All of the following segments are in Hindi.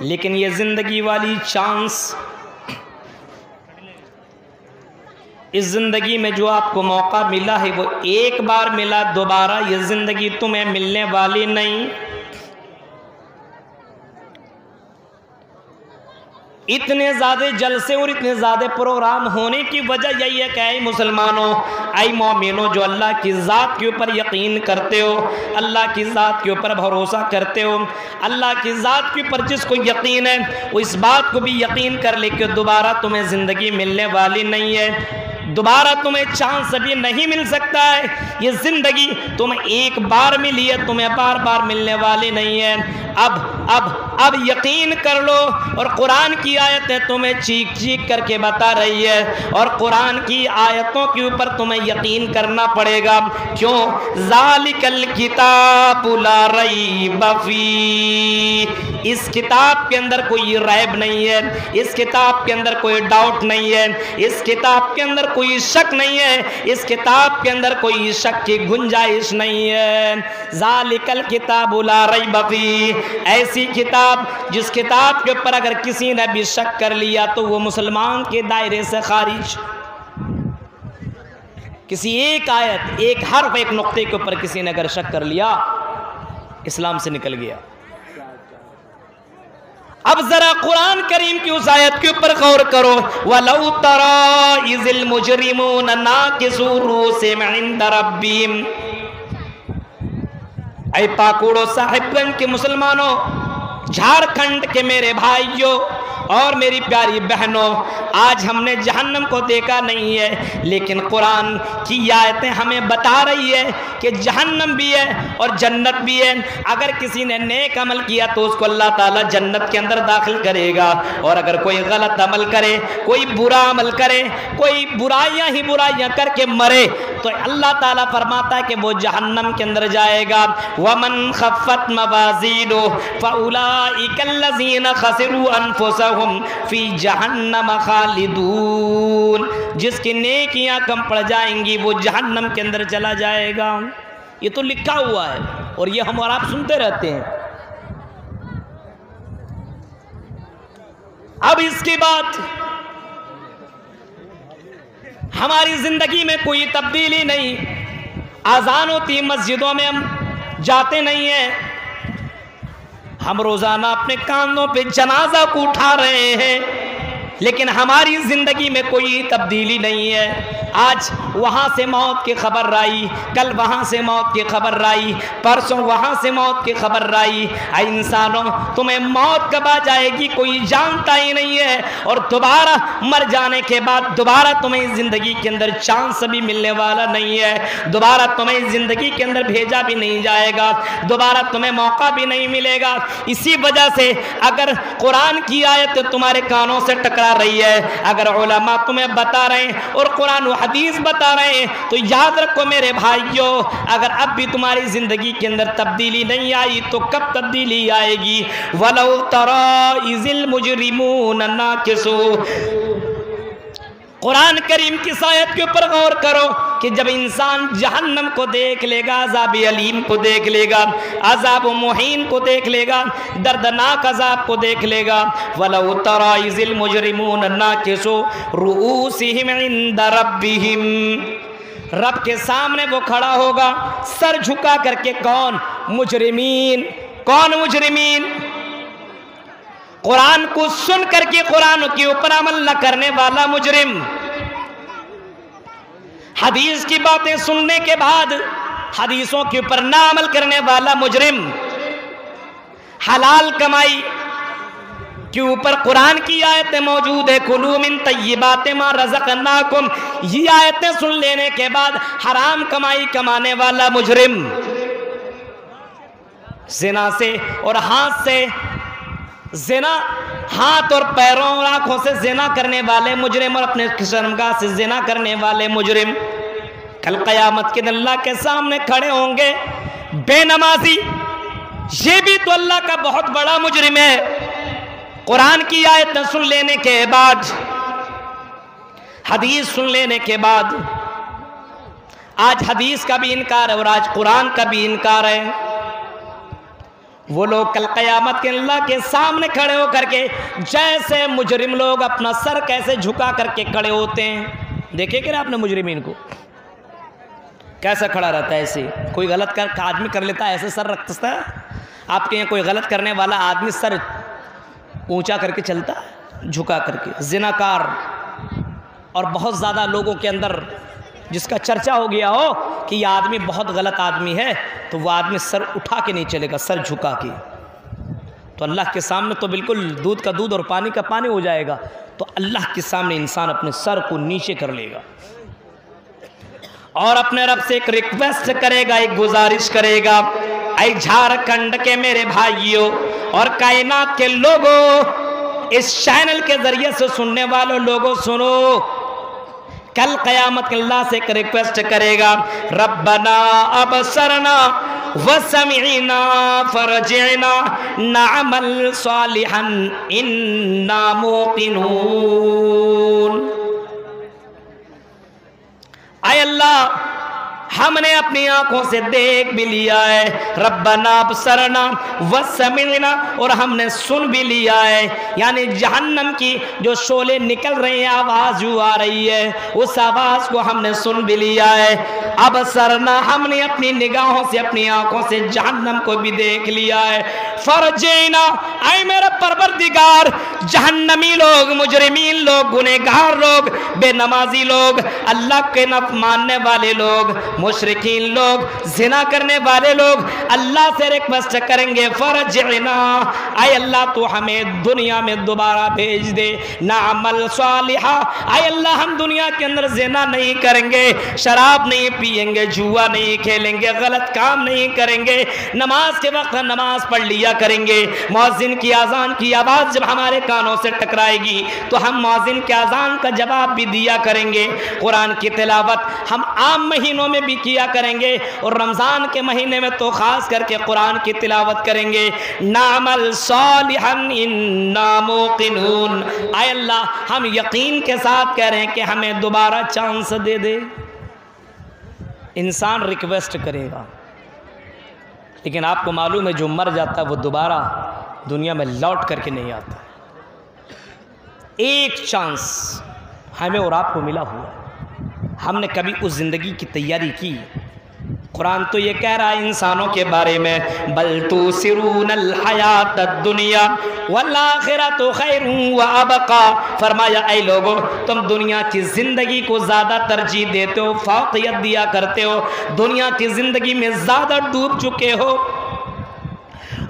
लेकिन ये ज़िंदगी वाली चांस, इस ज़िंदगी में जो आपको मौका मिला है वो एक बार मिला, दोबारा ये ज़िंदगी तुम्हें मिलने वाली नहीं। इतने ज़्यादा जलसे और इतने ज़्यादा प्रोग्राम होने की वजह यही है कि ऐ मुसलमानों, ऐ मोमिनों, जो अल्लाह की ज़ात के ऊपर यकीन करते हो, अल्लाह की ज़ात के ऊपर भरोसा करते हो, अल्लाह की ज़ात के ऊपर जिसको यकीन है वो इस बात को भी यकीन कर ले कि दोबारा तुम्हें ज़िंदगी मिलने वाली नहीं है, दोबारा तुम्हें चांस अभी नहीं मिल सकता है। ये ज़िंदगी तुम्हें एक बार मिली है, तुम्हें बार बार मिलने वाली नहीं है। अब यकीन कर लो। और कुरान की आयतें तुम्हें चीख चीख करके बता रही है, और कुरान की आयतों के ऊपर तुम्हें यकीन करना पड़ेगा। क्यों? ज़ालिकल किताबु ला रैब फीह, इस किताब के अंदर कोई रैब नहीं है, इस किताब के अंदर कोई डाउट नहीं है, इस किताब के अंदर कोई शक नहीं है, इस किताब के अंदर कोई शक की गुंजाइश नहीं है। ज़ालिकल किताबु ला रैब फीह, ऐसी किताब जिस किताब के ऊपर अगर किसी ने भी शक कर लिया तो वो मुसलमान के दायरे से खारिज। किसी एक आयत, एक हर्फ, एक नुक्ते के ऊपर किसी ने अगर शक कर लिया, इस्लाम से निकल गया। अब जरा कुरान करीम की उस आयत के ऊपर गौर करो। वलौ तरा इज़िल मुजरिमून नाकिसू रूसिहिम इंद रब्बिहिम, ऐ पाकुड़ो साहिबगंज के मुसलमानों, झारखंड के मेरे भाइयों और मेरी प्यारी बहनों, आज हमने जहन्नम को देखा नहीं है, लेकिन कुरान की आयतें हमें बता रही है कि जहन्नम भी है और जन्नत भी है। अगर किसी ने नेक अमल किया तो उसको अल्लाह ताला जन्नत के अंदर दाखिल करेगा, और अगर कोई गलत अमल करे, कोई बुरा अमल करे, कोई बुराइयां ही बुराइयां करके मरे, तो अल्लाह ताला फरमाता है कि वो जहन्नम के अंदर जाएगा। वमन खफ़्फ़त मवाज़ीनुहु फ़उलाइकल्लज़ीना ख़सिरू अनफ़ुसहुम फी जहन्नम खालिदून, जिसकी नेकियां कम पड़ जाएंगी वो जहन्नम के अंदर चला जाएगा। ये तो लिखा हुआ है और ये हम और आप सुनते रहते हैं। अब इसके बाद हमारी जिंदगी में कोई तब्दीली नहीं। आजान होती मस्जिदों में हम जाते नहीं हैं, हम रोजाना अपने कानों पे जनाजा को उठा रहे हैं, लेकिन हमारी जिंदगी में कोई तब्दीली नहीं है। आज वहाँ से मौत की खबर आई, कल वहाँ से मौत की खबर आई, परसों वहाँ से मौत की खबर आई। ऐ इंसानों, तुम्हें मौत कब आ जाएगी कोई जानता ही नहीं है, और दोबारा मर जाने के बाद दोबारा तुम्हें ज़िंदगी के अंदर चांस भी मिलने वाला नहीं है, दोबारा तुम्हें ज़िंदगी के अंदर भेजा भी नहीं जाएगा, दोबारा तुम्हें मौका भी नहीं मिलेगा। इसी वजह से अगर कुरान की आयत तुम्हारे कानों से टकरा रही है, अगर उलमा तुम्हें बता रहे हैं और कुरान व हदीस बता रहे हैं, तो याद रखो मेरे भाइयों, अगर अब भी तुम्हारी जिंदगी के अंदर तब्दीली नहीं आई तो कब तब्दीली आएगी। वलौ तरा इज़िल मुजरिमून नाकिसू, कुरान करीम की आयत के ऊपर गौर करो कि जब इंसान जहन्नम को देख लेगा, अज़ाब अलीम को देख लेगा, अज़ाब मुहीन को देख लेगा, दर्दनाक अज़ाब को देख लेगा। वलौ तरा इज़िल मुजरिमून नाकिसू रुऊसिहिम इंद रब्बिहिम, रब के सामने वो खड़ा होगा सर झुका करके। कौन? मुजरिमीन। कौन मुजरिमीन? कुरान को सुन करके कुरान के ऊपर अमल न करने वाला मुजरिम, हदीस की बातें सुनने के बाद हदीसों के ऊपर ना अमल करने वाला मुजरिम, हलाल कमाई के ऊपर कुरान की आयतें मौजूद है, कुलू मिन तय्यिबाति मा रज़क़नाकुम, ये आयतें सुन लेने के बाद हराम कमाई कमाने वाला मुजरिम, ज़िना से और हाथ से, ज़िना हाथ और पैरों और आंखों से ज़िना करने वाले मुजरिम, और अपने शर्मगाह से ज़िना करने वाले मुजरिम कल क़यामत के दिन अल्लाह के सामने खड़े होंगे। बेनमाजी, ये भी तो अल्लाह का बहुत बड़ा मुजरिम है। कुरान की आयत सुन लेने के बाद, हदीस सुन लेने के बाद, आज हदीस का भी इनकार है और आज कुरान का भी इनकार है। वो लोग कल क़यामत के अल्लाह के सामने खड़े हो करके जैसे मुजरिम लोग अपना सर कैसे झुका करके खड़े होते हैं, देखे कि आपने मुजरिमीन को कैसा खड़ा रहता है, ऐसे कोई गलत कर आदमी कर लेता है ऐसे सर रखता है। आपके यहाँ कोई गलत करने वाला आदमी सर ऊंचा करके चलता है, झुका करके। जिनाकार और बहुत ज़्यादा लोगों के अंदर जिसका चर्चा हो गया हो कि यह आदमी बहुत गलत आदमी है, तो वह आदमी सर उठा के नहीं चलेगा, सर झुका के। तो अल्लाह के सामने तो बिल्कुल दूध का दूध और पानी का पानी हो जाएगा। तो अल्लाह के सामने इंसान अपने सर को नीचे कर लेगा और अपने रब से एक रिक्वेस्ट करेगा, एक गुजारिश करेगा। ऐ झारखंड के मेरे भाइयों और कायनात के लोगों, इस चैनल के जरिए से सुनने वालों लोगों, सुनो, कल क़यामत के अल्लाह से एक रिक्वेस्ट करेगा, रब्बना अबसरना वसमिअना फरजिअना नअमल सालिहन इन्ना मूक़िनून। आय अल्लाह, हमने अपनी आंखों से देख भी लिया है, रब्बना अबसरना वसमिअना, और हमने सुन भी लिया है, यानी जहन्नम की जो शोले निकल रही हैं, आवाज़ जो आ रही है, उस आवाज़ को हमने सुन भी लिया है। अबसरना, हमने अपनी निगाहों से, अपनी आंखों से जहन्नम को भी देख लिया है। फरजिअना, ऐ मेरा परवरदिगार, जहन्नमी लोग, मुजरिमीन लोग, गुनहगार लोग, बेनमाजी लोग, अल्लाह के न मानने वाले लोग, मुशरिकीन लोग, जिना करने वाले लोग अल्लाह से रिक्वेस्ट करेंगे, फरजिअना, आय अल्लाह तो हमें दुनिया में दोबारा भेज दे, नअमल सालिहा, आय अल्लाह हम दुनिया के अंदर जिना नहीं करेंगे, शराब नहीं पिएंगे, जुआ नहीं खेलेंगे, गलत काम नहीं करेंगे, नमाज के वक्त नमाज पढ़ लिया करेंगे। मुअज्जिन की आज़ान की आवाज़ जब हमारे कानों से टकराएगी तो हम मुअज्जिन के आज़ान का जवाब भी दिया करेंगे। कुरान की तिलावत हम आम महीनों में भी किया करेंगे और रमज़ान के महीने में तो ख़ास करके कुरान की तिलावत करेंगे। नामल सालिहन इन्ना मूक़िनून, आय अल्लाह हम यकीन के साथ कह रहे हैं कि हमें दोबारा चांस दे दे। इंसान रिक्वेस्ट करेगा, लेकिन आपको मालूम है जो मर जाता है वो दोबारा दुनिया में लौट करके नहीं आता। एक चांस हमें और आपको मिला हुआ, हमने कभी उस ज़िंदगी की तैयारी की? कुरान तो ये कह रहा है इंसानों के बारे में, बल तुसिरूनल हयातद दुनिया वल आखिरतु खैरुन व अबका, फरमाया ऐ लोगों, तुम दुनिया की ज़िंदगी को ज़्यादा तरजीह देते हो, फौक़ियत दिया करते हो, दुनिया की ज़िंदगी में ज़्यादा डूब चुके हो।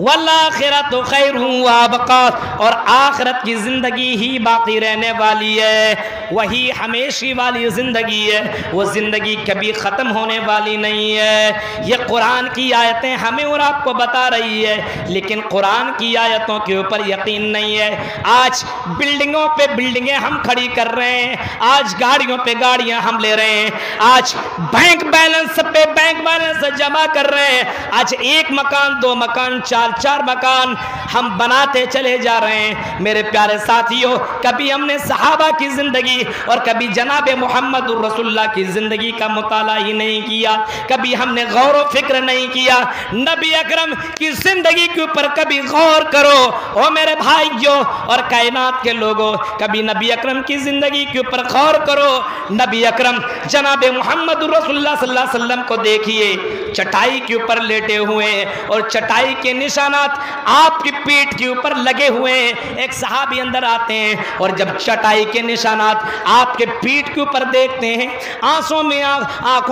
वल आखिरतु खैरुन व अबका, और आखिरत की ज़िंदगी ही बाकी रहने वाली है, वही हमेशा वाली ज़िंदगी है, वो ज़िंदगी कभी ख़त्म होने वाली नहीं है। ये कुरान की आयतें हमें और आपको बता रही है, लेकिन कुरान की आयतों के ऊपर यकीन नहीं है। आज बिल्डिंगों पे बिल्डिंगें हम खड़ी कर रहे हैं, आज गाड़ियों पे गाड़ियां हम ले रहे हैं, आज बैंक बैलेंस पे बैंक बैलेंस जमा कर रहे हैं, आज एक मकान, दो मकान, चार मकान हम बनाते चले जा रहे हैं। मेरे प्यारे साथियों, कभी हमने सहाबा की ज़िंदगी और कभी जनाब मोहम्मद रसूलुल्लाह की ज़िंदगी का मुताला ही नहीं किया, कभी हमने गौर व फिक्र नहीं किया। नबी अकरम की ज़िंदगी के ऊपर कभी गौर करो ओ मेरे भाइयों और कायनात के लोगों, कभी नबी अकरम की ज़िंदगी के ऊपर गौर करो। नबी अकरम जनाब मोहम्मद रसूलुल्लाह सल्लल्लाहु अलैहि वसल्लम को देखिए, चटाई के ऊपर लेटे हुए और चटाई के निशानात आपकी पीठ के ऊपर लगे हुए हैं। एक सहाबी अंदर आते हैं और जब चटाई के निशानात आपके पीठ के ऊपर देखते हैं, आंखों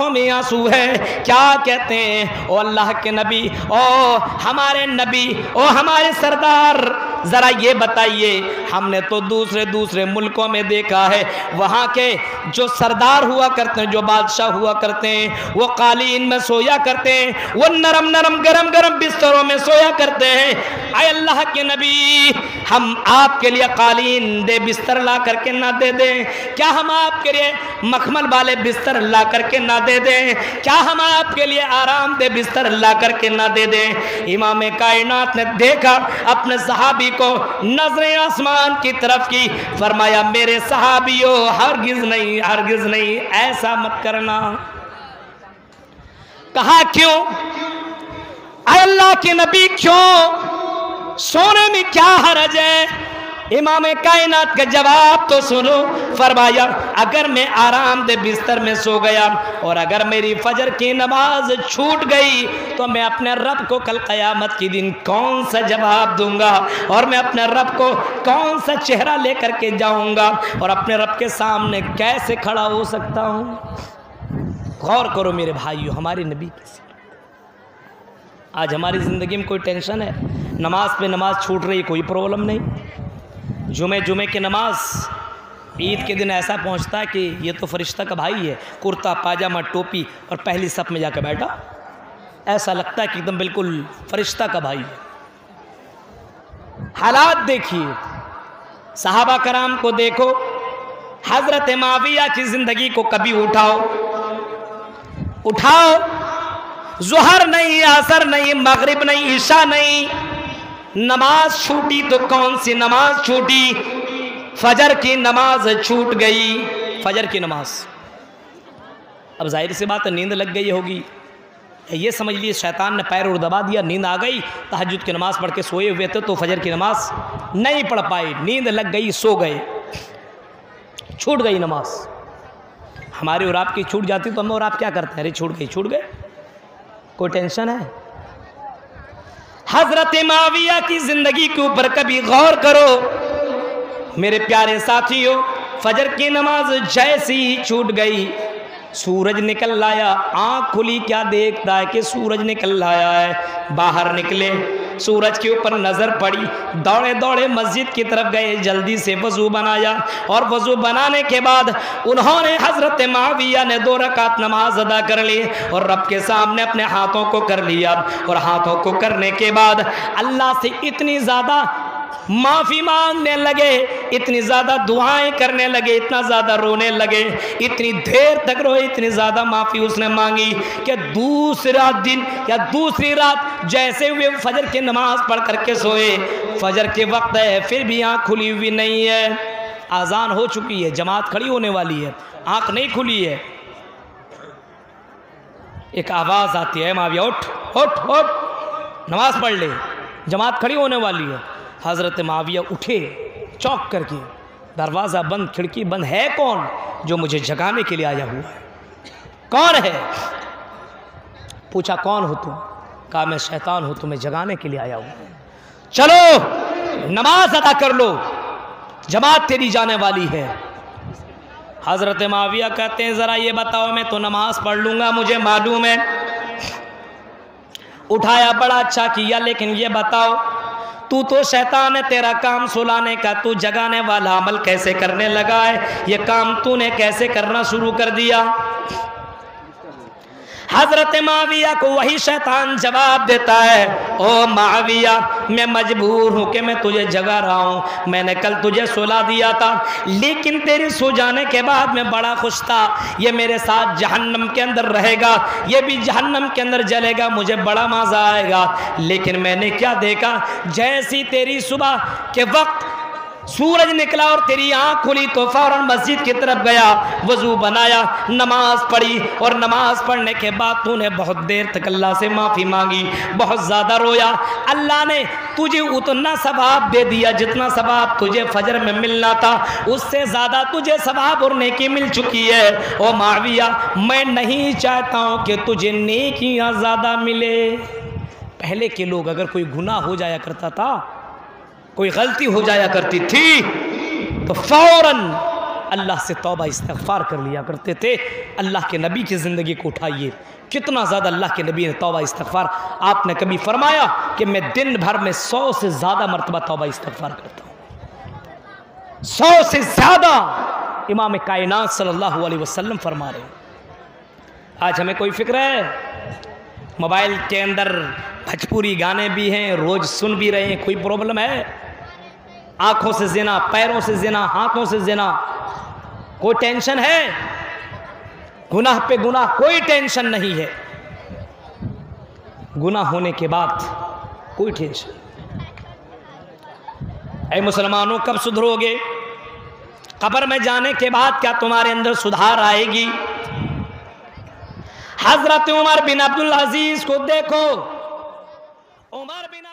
में आंसू है, क्या कहते हैं, ओ अल्लाह के नबी, ओ हमारे नबी, ओ हमारे सरदार, ज़रा ये बताइए, हमने तो दूसरे मुल्कों में देखा है, वहाँ के जो सरदार हुआ करते हैं, जो बादशाह हुआ करते हैं, वो कालीन में सोया करते हैं, वो नरम गरम बिस्तरों में सोया करते हैं। आए अल्लाह के नबी, हम आपके लिए कालीन दे बिस्तर ला करके ना दे दें? क्या हम आपके लिए मखमल वाले बिस्तर ला करके ना दे दें? क्या हम आपके लिए आराम दे बिस्तर ला करके ना दे दें? इमाम कायनात ने देखा अपने सहाबी को, नजरें आसमान की तरफ की, फरमाया मेरे सहाबियों हरगिज नहीं ऐसा मत करना। कहा क्यों? अल्लाह के नबी क्यों सोने में क्या हरज है? इमाम कायनात का जवाब तो सुनो। फरमाया अगर मैं आराम दे बिस्तर में सो गया और अगर मेरी फजर की नमाज छूट गई तो मैं अपने रब को कल क़यामत के दिन कौन सा जवाब दूंगा और मैं अपने रब को कौन सा चेहरा लेकर के जाऊंगा और अपने रब के सामने कैसे खड़ा हो सकता हूँ। गौर करो मेरे भाइयों, हमारे नबी की आज हमारी ज़िंदगी में कोई टेंशन है? नमाज पे नमाज छूट रही, कोई प्रॉब्लम नहीं। जुमे की नमाज ईद के दिन ऐसा पहुंचता है कि ये तो फरिश्ता का भाई है, कुर्ता पाजामा टोपी और पहली सफ में जाकर बैठा, ऐसा लगता है कि एकदम बिल्कुल फरिश्ता का भाई। हालात देखिए, सहाबा कराम को देखो, हजरत माविया की जिंदगी को कभी उठाओ, ज़ुहर नहीं, असर नहीं, मगरिब नहीं, ईशा नहीं, नमाज छूटी तो कौन सी नमाज छूटी? फजर की नमाज छूट गई, फजर की नमाज। अब जाहिर सी बात है नींद लग गई होगी, ये समझ लिए शैतान ने पैर और दबा दिया, नींद आ गई। तहज्जुद की नमाज पढ़ के सोए हुए थे तो फजर की नमाज नहीं पढ़ पाए, नींद लग गई, सो गए, छूट गई नमाज। हमारी और आपकी छूट जाती तो हम और आप क्या करते हैं? अरे छूट गए, कोई टेंशन है? हजरत माविया की जिंदगी के ऊपर कभी गौर करो मेरे प्यारे साथियों। फजर की नमाज जैसी ही छूट गई, सूरज निकल आया, आंख खुली, क्या देखता है कि सूरज निकल आया है। बाहर निकले, सूरज के ऊपर नजर पड़ी, दौड़े दौड़े मस्जिद की तरफ गए, जल्दी से वजू बनाया और वजू बनाने के बाद उन्होंने हजरत माविया ने 2 रकात नमाज अदा कर ली और रब के सामने अपने हाथों को कर लिया। और हाथों को करने के बाद अल्लाह से इतनी ज़्यादा माफ़ी मांगने लगे, इतनी ज़्यादा दुआएं करने लगे, इतना ज़्यादा रोने लगे, इतनी देर तक रोए, इतनी ज़्यादा माफ़ी उसने मांगी कि दूसरा दिन या दूसरी रात जैसे वे फजर की नमाज पढ़ करके सोए, फजर के वक्त है फिर भी आँख खुली हुई नहीं है। आज़ान हो चुकी है, जमात खड़ी होने वाली है, आँख नहीं खुली है। एक आवाज़ आती है, माविया उठ उठ उठ, नमाज पढ़ ले, जमात खड़ी होने वाली है। हज़रत माविया उठे चौंक करके, दरवाज़ा बंद, खिड़की बंद, है कौन जो मुझे जगाने के लिए आया हुआ है? कौन है? पूछा कौन हो तुम? कहा मैं शैतान हूँ, तुम्हें जगाने के लिए आया हूँ, चलो नमाज अदा कर लो, जमात तेरी जाने वाली है। हज़रत माविया कहते हैं ज़रा ये बताओ, मैं तो नमाज पढ़ लूँगा, मुझे मालूम है। उठाया, बड़ा अच्छा किया, लेकिन ये बताओ तू तो शैतान है, तेरा काम सुलाने का, तू जगाने वाला अमल कैसे करने लगा है? ये काम तूने कैसे करना शुरू कर दिया? हजरत माविया को वही शैतान जवाब देता है, ओ माविया मैं मजबूर हूँ कि मैं तुझे जगा रहा हूँ, मैंने कल तुझे सुला दिया था, लेकिन तेरे सो जाने के बाद मैं बड़ा खुश था, ये मेरे साथ जहन्नम के अंदर रहेगा, ये भी जहन्नम के अंदर जलेगा, मुझे बड़ा मज़ा आएगा। लेकिन मैंने क्या देखा, जैसी तेरी सुबह के वक्त सूरज निकला और तेरी आंख खुली तो फौरन मस्जिद की तरफ गया, वजू बनाया, नमाज पढ़ी और नमाज पढ़ने के बाद तूने बहुत देर तक अल्लाह से माफ़ी मांगी, बहुत ज़्यादा रोया। अल्लाह ने तुझे उतना सवाब दे दिया जितना सवाब तुझे फजर में मिलना था, उससे ज़्यादा तुझे सवाब और नेकी मिल चुकी है। ओ माविया मैं नहीं चाहता हूँ कि तुझे नेकियाँ ज़्यादा मिले। पहले के लोग अगर कोई गुनाह हो जाया करता था, कोई गलती हो जाया करती थी, तो फौरन अल्लाह से तौबा इस्तिग़फ़ार कर लिया करते थे। अल्लाह के नबी की ज़िंदगी को उठाइए, कितना ज़्यादा अल्लाह के नबी ने तौबा इस्तिग़फ़ार। आपने कभी फरमाया कि मैं दिन भर में 100 से ज़्यादा मरतबा तौबा इस्तिग़फ़ार करता हूँ, 100 से ज़्यादा। इमाम कायनात सल्लल्लाहु अलैहि वसल्लम फरमा रहे हैं। आज हमें कोई फ़िक्र है? मोबाइल के अंदर भोजपुरी गाने भी हैं, रोज़ सुन भी रहे हैं, कोई प्रॉब्लम है? आँखों से ज़िना, पैरों से ज़िना, हाथों से ज़िना, कोई टेंशन है? गुनाह पे गुनाह, कोई टेंशन नहीं है। गुनाह होने के बाद कोई टेंशन। ऐ मुसलमानों कब सुधरोगे? कब्र में जाने के बाद क्या तुम्हारे अंदर सुधार आएगी? हजरत उमर बिन अब्दुल अजीज को देखो, उमर बिन